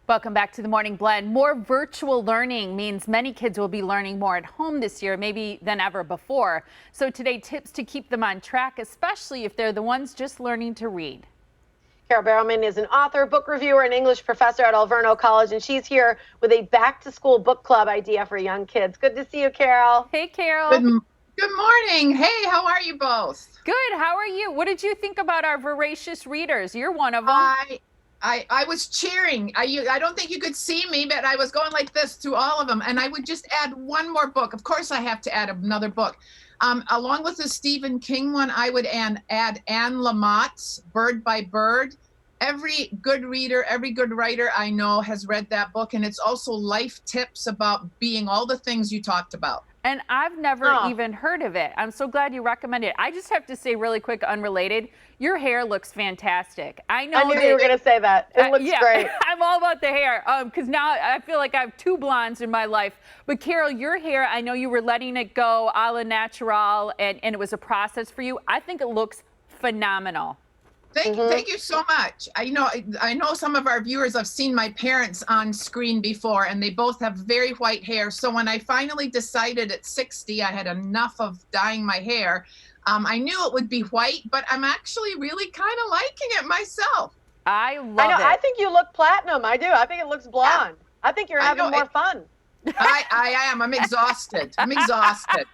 Welcome back to the Morning Blend. More virtual learning means many kids will be learning more at home this year, maybe than ever before. So today, tips to keep them on track, especially if they're the ones just learning to read. Carol Barrowman is an author, book reviewer, and English professor at Alverno College, and she's here with a back-to-school book club idea for young kids. Good to see you, Carol. Hey, Carol. Good morning. Hey, how are you both? Good. How are you? What did you think about our voracious readers? You're one of them. I was cheering. I don't think you could see me, but I was going like this through all of them. And I would just add one more book. Of course, I have to add another book. Along with the Stephen King one, I would add Anne Lamott's Bird by Bird. Every good reader, every good writer I know has read that book. And it's also life tips about being all the things you talked about. And I've never even heard of it. I'm so glad you recommended it. I just have to say really quick, unrelated, your hair looks fantastic. I know I knew you were going to say that. It looks great. I'm all about the hair because now I feel like I have two blondes in my life. But Carol, your hair, I know you were letting it go a la natural and it was a process for you. I think it looks phenomenal. Thank you so much. I know some of our viewers have seen my parents on screen before, and they both have very white hair. So when I finally decided at 60 I had enough of dyeing my hair, I knew it would be white, but I'm actually really kind of liking it myself. I love it. I think you look platinum. I do. I think it looks blonde. Yeah. I think you're having more fun. I am. I'm exhausted. I'm exhausted.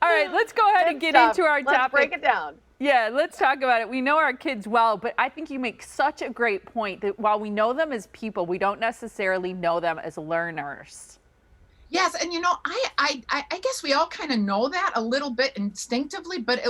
All right, let's go ahead and get into our topic. Let's break it down. Yeah, let's talk about it. We know our kids well, but I think you make such a great point that while we know them as people, we don't necessarily know them as learners. Yes, and I guess we all kind of know that a little bit instinctively, but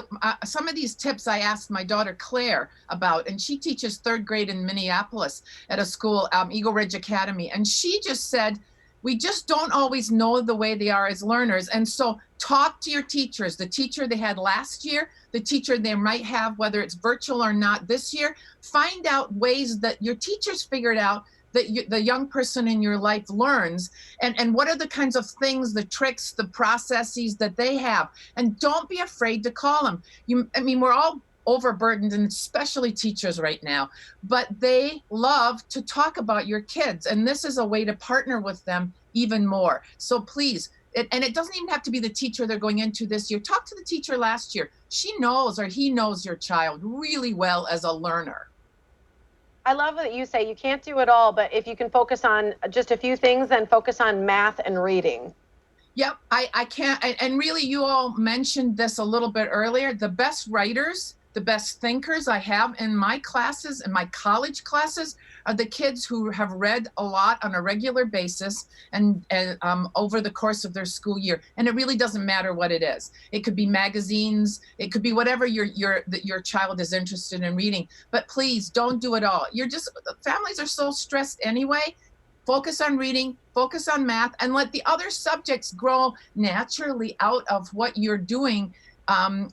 some of these tips I asked my daughter Claire about, and she teaches third grade in Minneapolis at a school, Eagle Ridge Academy, and she just said, we just don't always know the way they are as learners. And so talk to your teachers, the teacher they had last year, the teacher they might have, whether it's virtual or not this year. Find out ways that your teachers figured out that the young person in your life learns, and what are the kinds of things, the tricks, the processes that they have. And don't be afraid to call them. We're all overburdened, and especially teachers right now, but they love to talk about your kids, and this is a way to partner with them even more. So please, and it doesn't even have to be the teacher they're going into this year. Talk to the teacher last year. She knows or he knows your child really well as a learner. I love that you say you can't do it all, but if you can focus on just a few things, then focus on math and reading. Yep, I can't, and really you all mentioned this a little bit earlier. The best writers, the best thinkers I have in my classes, in my college classes, are the kids who have read a lot on a regular basis and over the course of their school year. And it really doesn't matter what it is. It could be magazines, it could be whatever your child is interested in reading. But please don't do it all. Families are so stressed anyway. Focus on reading, focus on math, and let the other subjects grow naturally out of what you're doing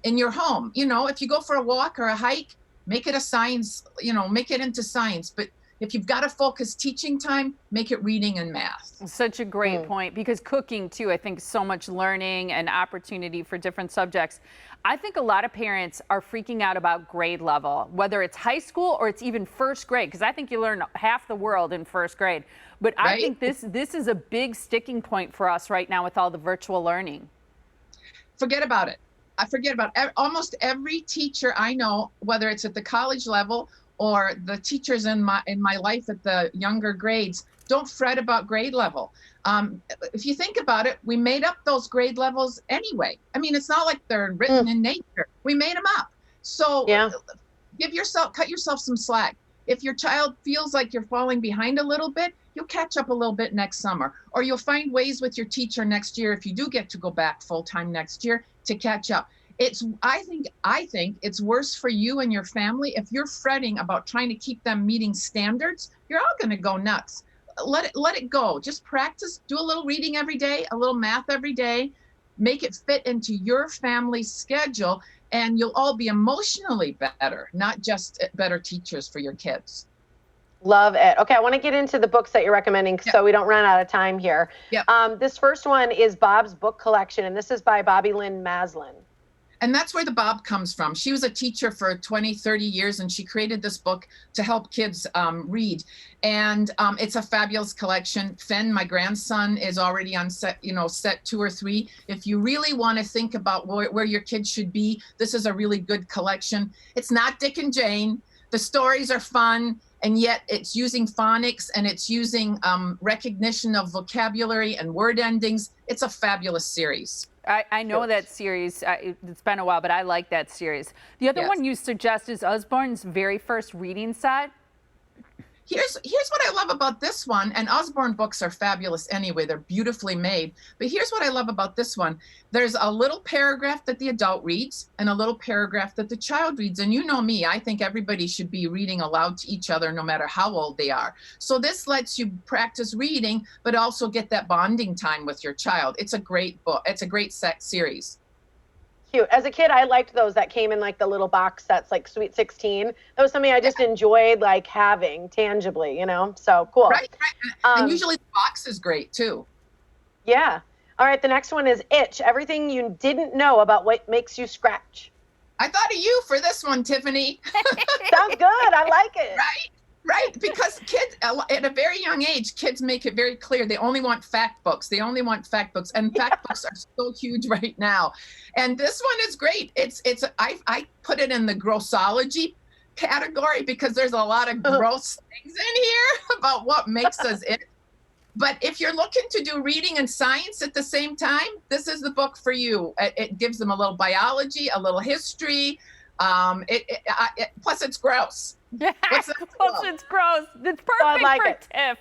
in your home. If you go for a walk or a hike, make it a science, make it into science. But if you've got to focus teaching time, make it reading and math. Such a great point, because cooking too, I think so much learning and opportunity for different subjects. I think a lot of parents are freaking out about grade level, whether it's high school or it's even first grade, because I think you learn half the world in first grade. But right? I think this is a big sticking point for us right now with all the virtual learning. Forget about it. I forget about almost every teacher I know, whether it's at the college level or the teachers in my life at the younger grades, don't fret about grade level. If you think about it, we made up those grade levels anyway. It's not like they're written in nature. We made them up. So cut yourself some slack. If your child feels like you're falling behind a little bit, you'll catch up a little bit next summer, or you'll find ways with your teacher next year, if you do get to go back full time next year, to catch up. I think it's worse for you and your family if you're fretting about trying to keep them meeting standards. You're all going to go nuts. Let it go. Just practice. Do a little reading every day, a little math every day. Make it fit into your family's schedule, and you'll all be emotionally better, not just better teachers for your kids. Love it. Okay, I want to get into the books that you're recommending so we don't run out of time here. Yep. This first one is Bob's Book Collection, and this is by Bobby Lynn Maslin. And that's where the Bob comes from. She was a teacher for 20, 30 years, and she created this book to help kids read. And it's a fabulous collection. Finn, my grandson, is already on set 2 or 3. If you really want to think about where your kids should be, this is a really good collection. It's not Dick and Jane. The stories are fun, and yet it's using phonics and it's using recognition of vocabulary and word endings. It's a fabulous series. I know that series. It's been a while, but I like that series. The other one you suggest is Usborne's very first reading set. Here's what I love about this one, and Usborne books are fabulous anyway. They're beautifully made. But here's what I love about this one. There's a little paragraph that the adult reads and a little paragraph that the child reads. And you know me, I think everybody should be reading aloud to each other no matter how old they are. So this lets you practice reading, but also get that bonding time with your child. It's a great book. It's a great series. Cute. As a kid, I liked those that came in like the little box sets, like Sweet 16. That was something I just enjoyed like having tangibly, so cool. Right. And usually the box is great too. Yeah. All right. The next one is Itch. Everything you didn't know about what makes you scratch. I thought of you for this one, Tiffany. Sounds good. I like it. Right, because kids at a very young age, kids make it very clear they only want fact books. And fact books are so huge right now. And this one is great. I put it in the grossology category because there's a lot of gross things in here about what makes us it. But if you're looking to do reading and science at the same time, this is the book for you. It gives them a little biology, a little history. Plus it's gross. Yeah, plus it's gross. It's perfect for Tiff.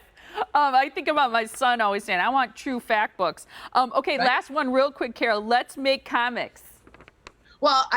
I think about my son always saying, I want true fact books. Okay, last one real quick, Carol. Let's Make Comics. Well,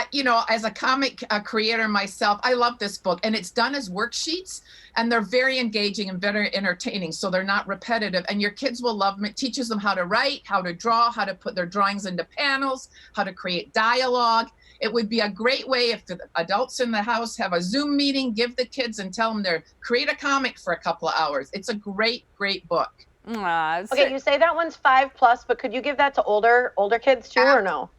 as a comic creator myself, I love this book, and it's done as worksheets, and they're very engaging and very entertaining, so they're not repetitive, and your kids will love them. It teaches them how to write, how to draw, how to put their drawings into panels, how to create dialogue. It would be a great way if the adults in the house have a Zoom meeting, give the kids and tell them to create a comic for a couple of hours. It's a great, great book. Okay, you say that one's 5+, but could you give that to older kids too, or no?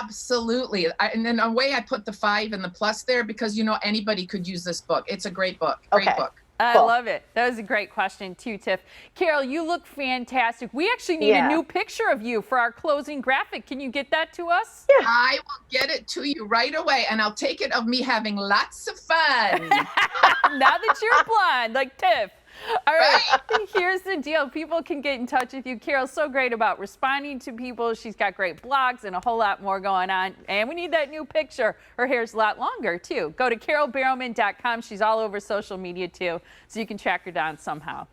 Absolutely. And then a way I put the 5 and the plus there because anybody could use this book. It's a great book. Great book. I love it. That was a great question too, Tiff. Carol, you look fantastic. We actually need a new picture of you for our closing graphic. Can you get that to us? Yeah. I will get it to you right away, and I'll take it of me having lots of fun. Now that you're blonde, like Tiff. All right, here's the deal. People can get in touch with you. Carol's so great about responding to people. She's got great blogs and a whole lot more going on. And we need that new picture. Her hair's a lot longer, too. Go to carolbarrowman.com. She's all over social media, too, so you can track her down somehow.